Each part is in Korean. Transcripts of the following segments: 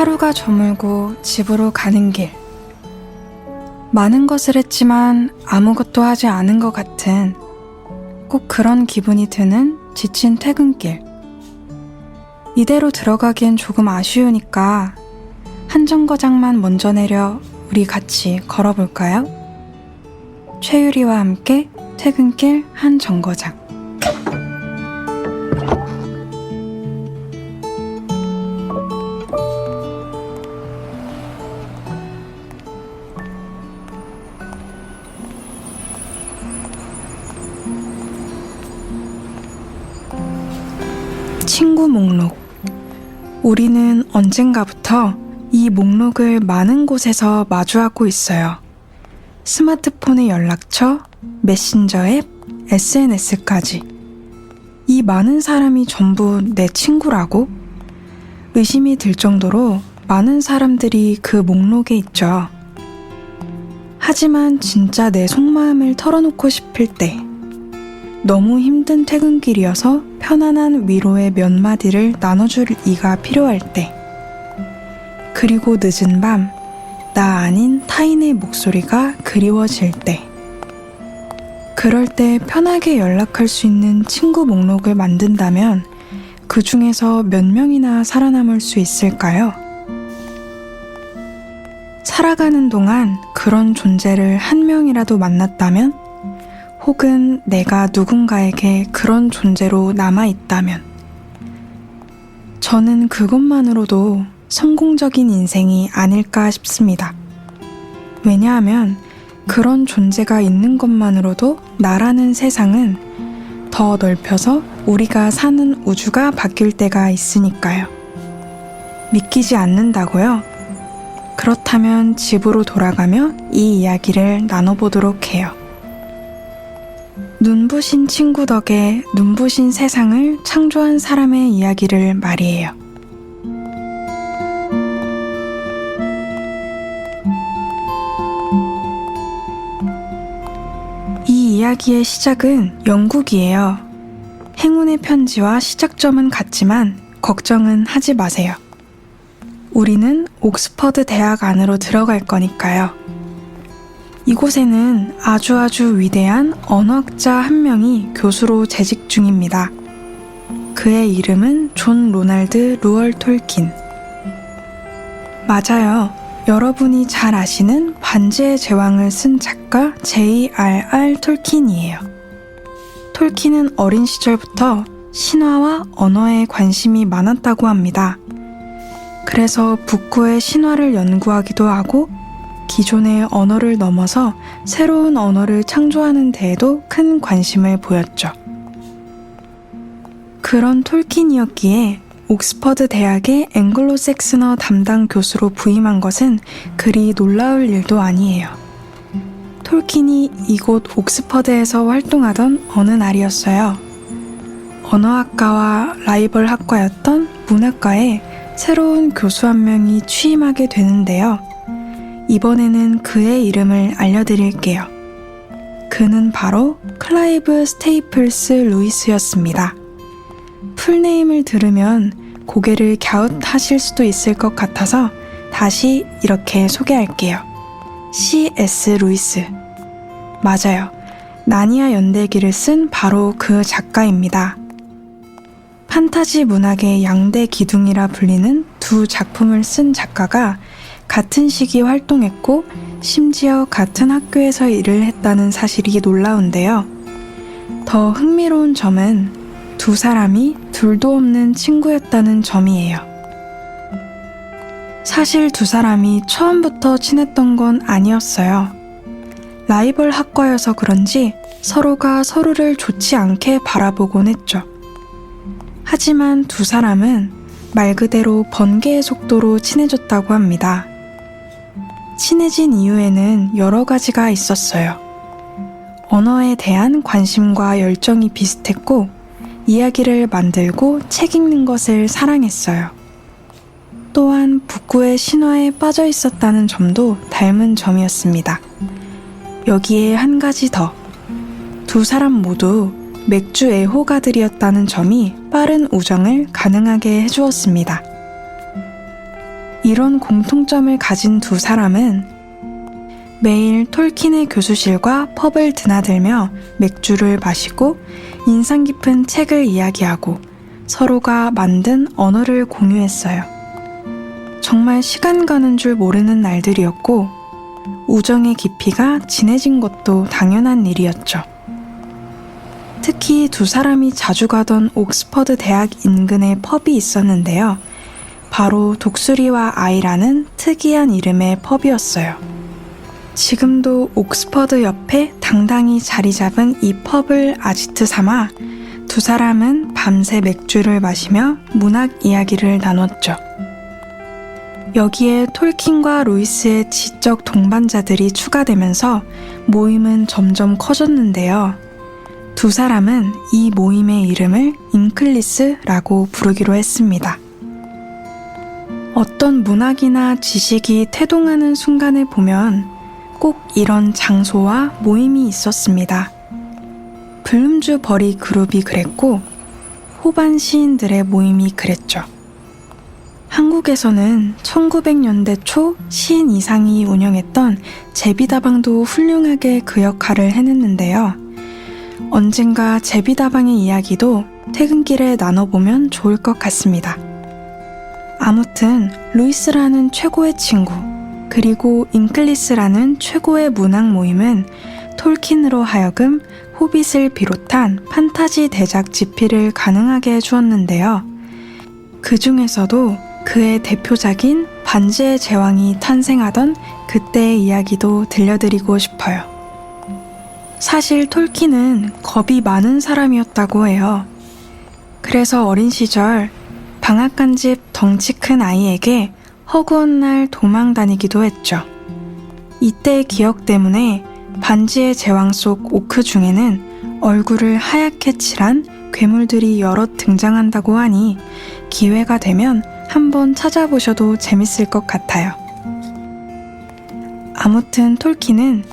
하루가 저물고 집으로 가는 길. 많은 것을 했지만 아무것도 하지 않은 것 같은 꼭 그런 기분이 드는 지친 퇴근길. 이대로 들어가기엔 조금 아쉬우니까 한 정거장만 먼저 내려 우리 같이 걸어볼까요? 최유리와 함께 퇴근길 한 정거장. 친구 목록. 우리는 언젠가부터 이 목록을 많은 곳에서 마주하고 있어요. 스마트폰의 연락처, 메신저 앱, SNS까지. 이 많은 사람이 전부 내 친구라고? 의심이 들 정도로 많은 사람들이 그 목록에 있죠. 하지만 진짜 내 속마음을 털어놓고 싶을 때, 너무 힘든 퇴근길이어서 편안한 위로의 몇 마디를 나눠줄 이가 필요할 때, 그리고 늦은 밤, 나 아닌 타인의 목소리가 그리워질 때, 그럴 때 편하게 연락할 수 있는 친구 목록을 만든다면 그 중에서 몇 명이나 살아남을 수 있을까요? 살아가는 동안 그런 존재를 한 명이라도 만났다면, 혹은 내가 누군가에게 그런 존재로 남아있다면, 저는 그것만으로도 성공적인 인생이 아닐까 싶습니다. 왜냐하면 그런 존재가 있는 것만으로도 나라는 세상은 더 넓혀서 우리가 사는 우주가 바뀔 때가 있으니까요. 믿기지 않는다고요? 그렇다면 집으로 돌아가며 이 이야기를 나눠보도록 해요. 눈부신 친구 덕에 눈부신 세상을 창조한 사람의 이야기를 말이에요. 이 이야기의 시작은 영국이에요. 행운의 편지와 시작점은 같지만 걱정은 하지 마세요. 우리는 옥스퍼드 대학 안으로 들어갈 거니까요. 이곳에는 아주 위대한 언어학자 한 명이 교수로 재직 중입니다. 그의 이름은 존 로날드 루얼 톨킨. 맞아요. 여러분이 잘 아시는 반지의 제왕을 쓴 작가 J.R.R. 톨킨이에요. 톨킨은 어린 시절부터 신화와 언어에 관심이 많았다고 합니다. 그래서 북구의 신화를 연구하기도 하고 기존의 언어를 넘어서 새로운 언어를 창조하는 데에도 큰 관심을 보였죠. 그런 톨킨이었기에 옥스퍼드 대학의 앵글로색스너 담당 교수로 부임한 것은 그리 놀라울 일도 아니에요. 톨킨이 이곳 옥스퍼드에서 활동하던 어느 날이었어요. 언어학과와 라이벌 학과였던 문학과에 새로운 교수 한 명이 취임하게 되는데요. 이번에는 그의 이름을 알려드릴게요. 그는 바로 클라이브 스테이플스 루이스였습니다. 풀네임을 들으면 고개를 갸웃하실 수도 있을 것 같아서 다시 이렇게 소개할게요. C.S. 루이스. 맞아요. 나니아 연대기를 쓴 바로 그 작가입니다. 판타지 문학의 양대 기둥이라 불리는 두 작품을 쓴 작가가 같은 시기 활동했고 심지어 같은 학교에서 일을 했다는 사실이 놀라운데요. 더 흥미로운 점은 두 사람이 둘도 없는 친구였다는 점이에요. 사실 두 사람이 처음부터 친했던 건 아니었어요. 라이벌 학과여서 그런지 서로가 서로를 좋지 않게 바라보곤 했죠. 하지만 두 사람은 말 그대로 번개의 속도로 친해졌다고 합니다. 친해진 이유에는 여러 가지가 있었어요. 언어에 대한 관심과 열정이 비슷했고 이야기를 만들고 책 읽는 것을 사랑했어요. 또한 북구의 신화에 빠져 있었다는 점도 닮은 점이었습니다. 여기에 한 가지 더. 두 사람 모두 맥주 애호가들이었다는 점이 빠른 우정을 가능하게 해주었습니다. 이런 공통점을 가진 두 사람은 매일 톨킨의 교수실과 펍을 드나들며 맥주를 마시고 인상 깊은 책을 이야기하고 서로가 만든 언어를 공유했어요. 정말 시간 가는 줄 모르는 날들이었고 우정의 깊이가 진해진 것도 당연한 일이었죠. 특히 두 사람이 자주 가던 옥스퍼드 대학 인근에 펍이 있었는데요. 바로 독수리와 아이라는 특이한 이름의 펍이었어요. 지금도 옥스퍼드 옆에 당당히 자리 잡은 이 펍을 아지트 삼아 두 사람은 밤새 맥주를 마시며 문학 이야기를 나눴죠. 여기에 톨킨과 루이스의 지적 동반자들이 추가되면서 모임은 점점 커졌는데요. 두 사람은 이 모임의 이름을 잉클리스라고 부르기로 했습니다. 어떤 문학이나 지식이 태동하는 순간을 보면 꼭 이런 장소와 모임이 있었습니다. 블룸주 버리 그룹이 그랬고 호반 시인들의 모임이 그랬죠. 한국에서는 1900년대 초 시인 이상이 운영했던 제비다방도 훌륭하게 그 역할을 해냈는데요. 언젠가 제비다방의 이야기도 퇴근길에 나눠보면 좋을 것 같습니다. 아무튼 루이스라는 최고의 친구 그리고 잉클리스라는 최고의 문학 모임은 톨킨으로 하여금 호빗을 비롯한 판타지 대작 집필을 가능하게 해주었는데요. 그 중에서도 그의 대표작인 반지의 제왕이 탄생하던 그때의 이야기도 들려드리고 싶어요. 사실 톨킨은 겁이 많은 사람이었다고 해요. 그래서 어린 시절 방앗간집 덩치 큰 아이에게 허구한 날 도망 다니기도 했죠. 이때의 기억 때문에 반지의 제왕 속 오크 중에는 얼굴을 하얗게 칠한 괴물들이 여럿 등장한다고 하니 기회가 되면 한번 찾아보셔도 재밌을 것 같아요. 아무튼 톨킨은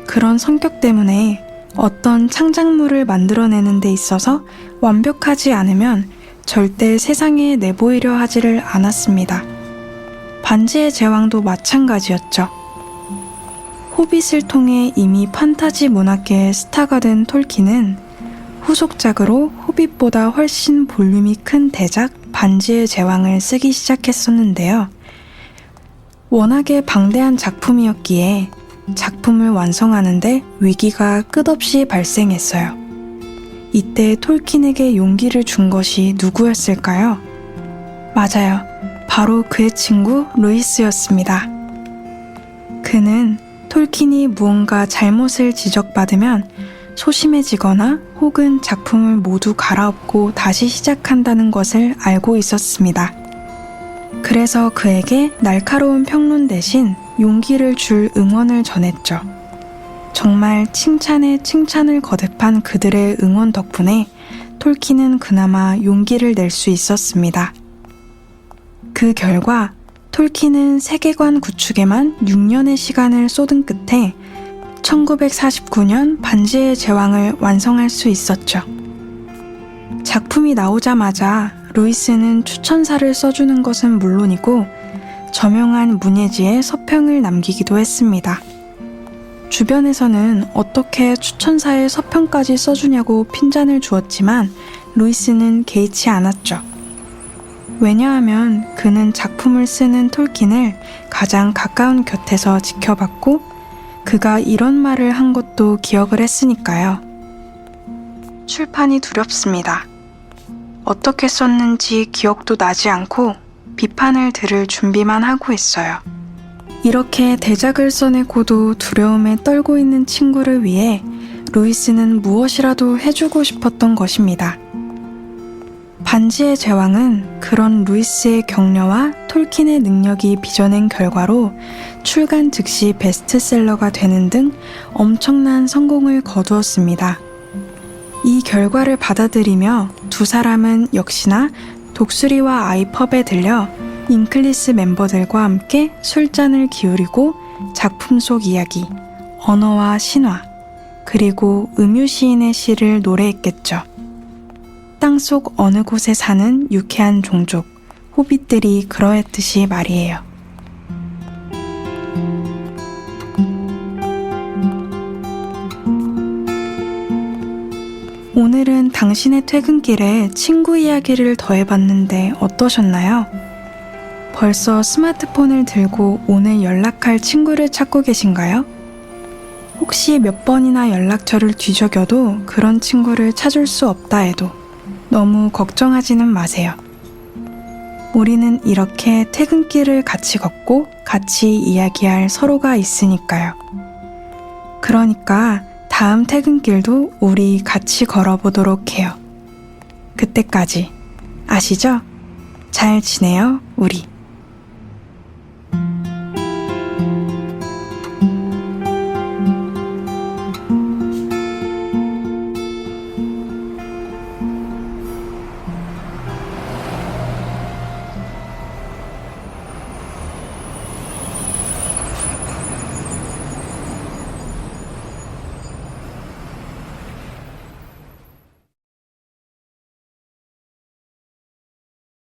그런 성격 때문에 어떤 창작물을 만들어내는 데 있어서 완벽하지 않으면 절대 세상에 내보이려 하지를 않았습니다. 반지의 제왕도 마찬가지였죠. 호빗을 통해 이미 판타지 문학계의 스타가 된 톨킨은 후속작으로 호빗보다 훨씬 볼륨이 큰 대작 반지의 제왕을 쓰기 시작했었는데요. 워낙에 방대한 작품이었기에 작품을 완성하는데 위기가 끝없이 발생했어요. 이때 톨킨에게 용기를 준 것이 누구였을까요? 맞아요. 바로 그의 친구 루이스였습니다. 그는 톨킨이 무언가 잘못을 지적받으면 소심해지거나 혹은 작품을 모두 갈아엎고 다시 시작한다는 것을 알고 있었습니다. 그래서 그에게 날카로운 평론 대신 용기를 줄 응원을 전했죠. 정말 칭찬에 칭찬을 거듭한 그들의 응원 덕분에 톨킨은 그나마 용기를 낼 수 있었습니다. 그 결과 톨킨은 세계관 구축에만 6년의 시간을 쏟은 끝에 1949년 반지의 제왕을 완성할 수 있었죠. 작품이 나오자마자 루이스는 추천사를 써주는 것은 물론이고 저명한 문예지에 서평을 남기기도 했습니다. 주변에서는 어떻게 추천사에 서평까지 써주냐고 핀잔을 주었지만 루이스는 개의치 않았죠. 왜냐하면 그는 작품을 쓰는 톨킨을 가장 가까운 곁에서 지켜봤고 그가 이런 말을 한 것도 기억을 했으니까요. 출판이 두렵습니다. 어떻게 썼는지 기억도 나지 않고 비판을 들을 준비만 하고 있어요. 이렇게 대작을 써내고도 두려움에 떨고 있는 친구를 위해 루이스는 무엇이라도 해주고 싶었던 것입니다. 반지의 제왕은 그런 루이스의 격려와 톨킨의 능력이 빚어낸 결과로 출간 즉시 베스트셀러가 되는 등 엄청난 성공을 거두었습니다. 이 결과를 받아들이며 두 사람은 역시나 독수리와 아이펍에 들려 잉클리스 멤버들과 함께 술잔을 기울이고 작품 속 이야기, 언어와 신화, 그리고 음유 시인의 시를 노래했겠죠. 땅속 어느 곳에 사는 유쾌한 종족, 호빗들이 그러했듯이 말이에요. 오늘은 당신의 퇴근길에 친구 이야기를 더해봤는데 어떠셨나요? 벌써 스마트폰을 들고 오늘 연락할 친구를 찾고 계신가요? 혹시 몇 번이나 연락처를 뒤적여도 그런 친구를 찾을 수 없다 해도 너무 걱정하지는 마세요. 우리는 이렇게 퇴근길을 같이 걷고 같이 이야기할 서로가 있으니까요. 그러니까 다음 퇴근길도 우리 같이 걸어보도록 해요. 그때까지 아시죠? 잘 지내요, 우리.